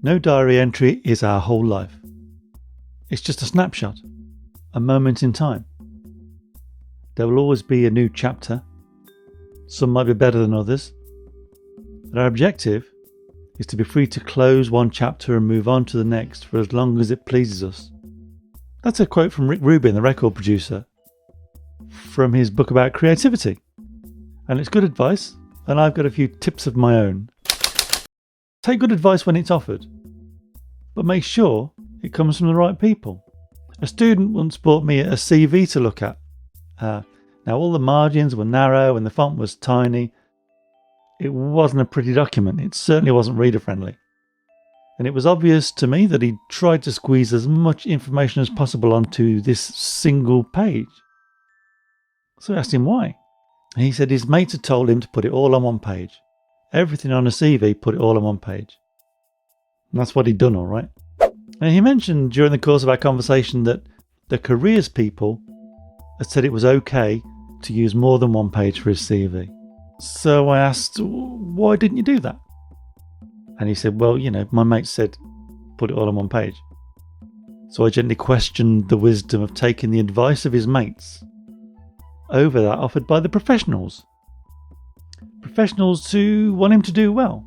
No diary entry is our whole life. It's just a snapshot, a moment in time. There will always be a new chapter. Some might be better than others. But our objective is to be free to close one chapter and move on to the next for as long as it pleases us. That's a quote from Rick Rubin, the record producer, from his book about creativity. And it's good advice, and I've got a few tips of my own. Take good advice when it's offered, but make sure it comes from the right people. A student once brought me a CV to look at. Now all the margins were narrow and the font was tiny. It wasn't a pretty document. It certainly wasn't reader friendly. And it was obvious to me that he tried to squeeze as much information as possible onto this single page. So I asked him why. He said his mates had told him to put it all on one page. Everything on a CV, put it all on one page. And that's what he'd done, all right. And he mentioned during the course of our conversation that the careers people had said it was okay to use more than one page for his CV. So I asked, why didn't you do that? And he said, well, my mate said, put it all on one page. So I gently questioned the wisdom of taking the advice of his mates over that offered by the professionals. Professionals who want him to do well.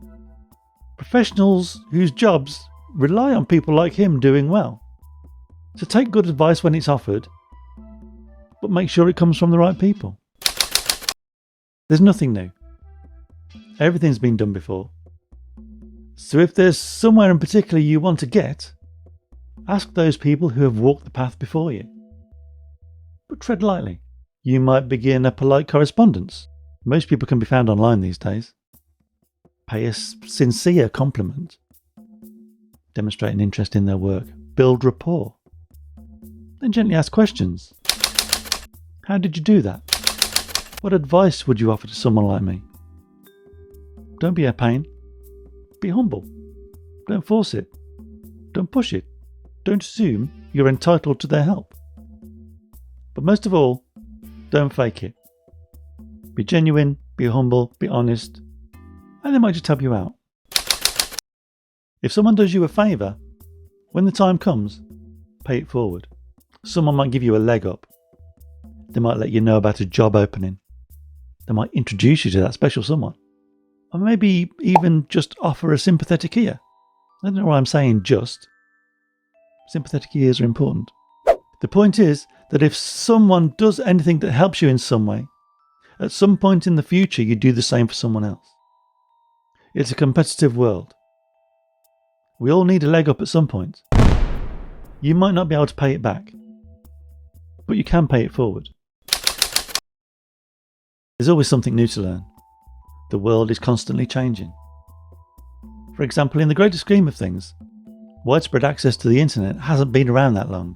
Professionals whose jobs rely on people like him doing well. So take good advice when it's offered, but make sure it comes from the right people. There's nothing new. Everything's been done before. So if there's somewhere in particular you want to get, ask those people who have walked the path before you. But tread lightly. You might begin a polite correspondence. Most people can be found online these days. Pay a sincere compliment. Demonstrate an interest in their work. Build rapport. Then gently ask questions. How did you do that? What advice would you offer to someone like me? Don't be a pain. Be humble. Don't force it. Don't push it. Don't assume you're entitled to their help. But most of all, don't fake it. Be genuine, be humble, be honest, and they might just help you out. If someone does you a favour, when the time comes, pay it forward. Someone might give you a leg up. They might let you know about a job opening. They might introduce you to that special someone. Or maybe even just offer a sympathetic ear. I don't know why I'm saying just. Sympathetic ears are important. The point is that if someone does anything that helps you in some way, at some point in the future you do the same for someone else. It's a competitive world. We all need a leg up at some point. You might not be able to pay it back, but you can pay it forward. There's always something new to learn. The world is constantly changing. For example, in the greater scheme of things, widespread access to the internet hasn't been around that long.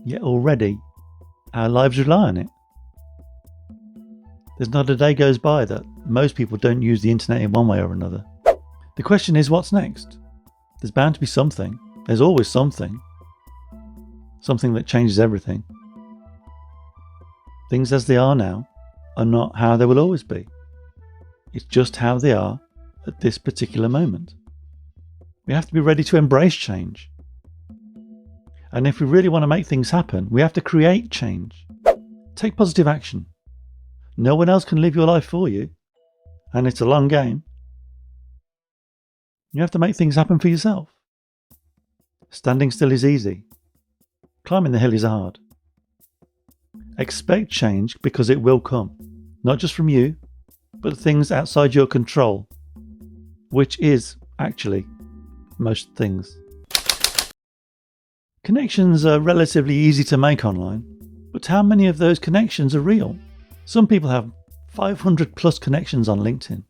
Yet already, our lives rely on it. There's not a day goes by that most people don't use the internet in one way or another. The question is, what's next? There's bound to be something. There's always something. Something that changes everything. Things as they are now are not how they will always be. It's just how they are at this particular moment. We have to be ready to embrace change. And if we really want to make things happen, we have to create change. Take positive action. No one else can live your life for you, and it's a long game. You have to make things happen for yourself. Standing still is easy. Climbing the hill is hard. Expect change because it will come, not just from you, but things outside your control, which is actually most things. Connections are relatively easy to make online, but how many of those connections are real? Some people have 500 plus connections on LinkedIn,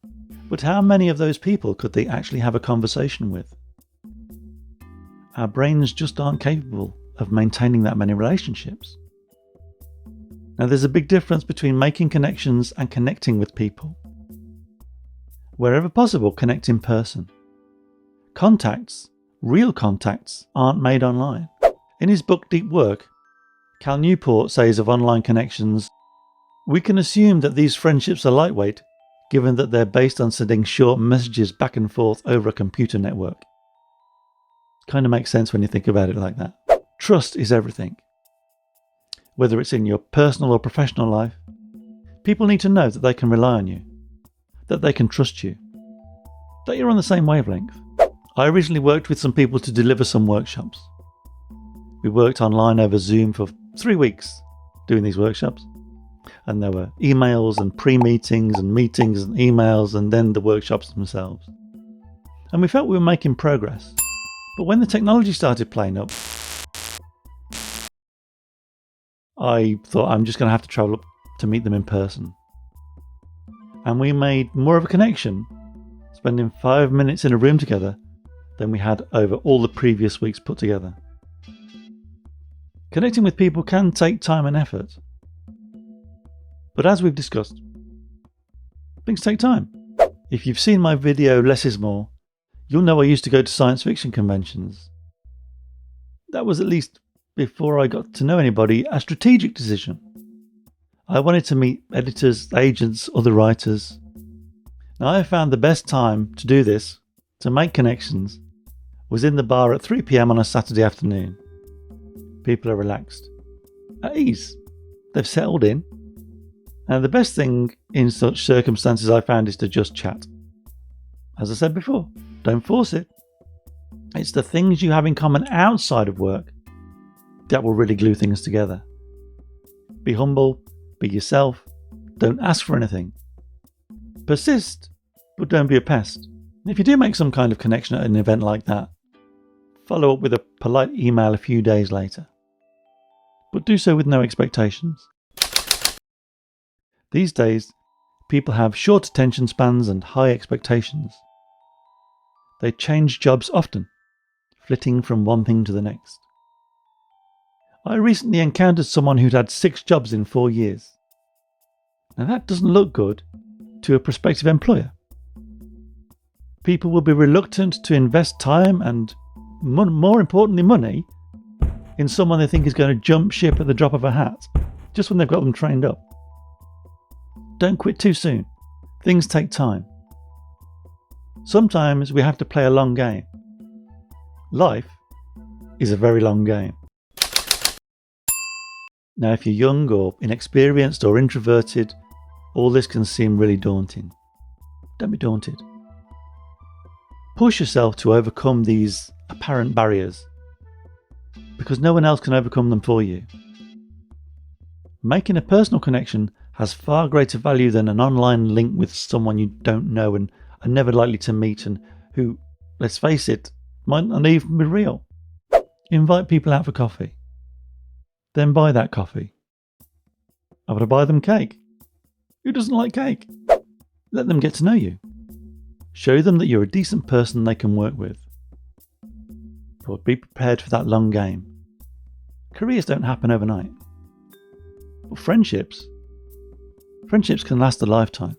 but how many of those people could they actually have a conversation with? Our brains just aren't capable of maintaining that many relationships. Now, there's a big difference between making connections and connecting with people. Wherever possible, connect in person. Contacts, real contacts, aren't made online. In his book Deep Work, Cal Newport says of online connections, "We can assume that these friendships are lightweight, given that they're based on sending short messages back and forth over a computer network. Kind of makes sense when you think about it like that. Trust is everything. Whether it's in your personal or professional life, people need to know that they can rely on you, that they can trust you, that you're on the same wavelength. I originally worked with some people to deliver some workshops. We worked online over Zoom for 3 weeks doing these workshops. And there were emails and pre-meetings and meetings and emails and then the workshops themselves. And we felt we were making progress. But when the technology started playing up, I thought I'm just going to have to travel up to meet them in person. And we made more of a connection, spending 5 minutes in a room together, than we had over all the previous weeks put together. Connecting with people can take time and effort. But as we've discussed, things take time. If you've seen my video Less is More, you'll know I used to go to science fiction conventions. That was, at least before I got to know anybody, a strategic decision. I wanted to meet editors, agents, other writers. Now, I found the best time to do this, to make connections, was in the bar at 3 p.m. on a Saturday afternoon. People are relaxed, at ease. They've settled in. And the best thing in such circumstances I found is to just chat. As I said before, don't force it. It's the things you have in common outside of work that will really glue things together. Be humble, be yourself, don't ask for anything. Persist, but don't be a pest. If you do make some kind of connection at an event like that, follow up with a polite email a few days later. But do so with no expectations. These days, people have short attention spans and high expectations. They change jobs often, flitting from one thing to the next. I recently encountered someone who'd had 6 jobs in 4 years. Now that doesn't look good to a prospective employer. People will be reluctant to invest time and, more importantly, money in someone they think is going to jump ship at the drop of a hat, just when they've got them trained up. Don't quit too soon. Things take time. Sometimes we have to play a long game. Life is a very long game. Now, if you're young or inexperienced or introverted, all this can seem really daunting. Don't be daunted. Push yourself to overcome these apparent barriers, because no one else can overcome them for you. Making a personal connection has far greater value than an online link with someone you don't know and are never likely to meet, and who, let's face it, might not even be real. Invite people out for coffee. Then buy that coffee. How about I buy them cake? Who doesn't like cake? Let them get to know you. Show them that you're a decent person they can work with. But be prepared for that long game. Careers don't happen overnight. But friendships can last a lifetime.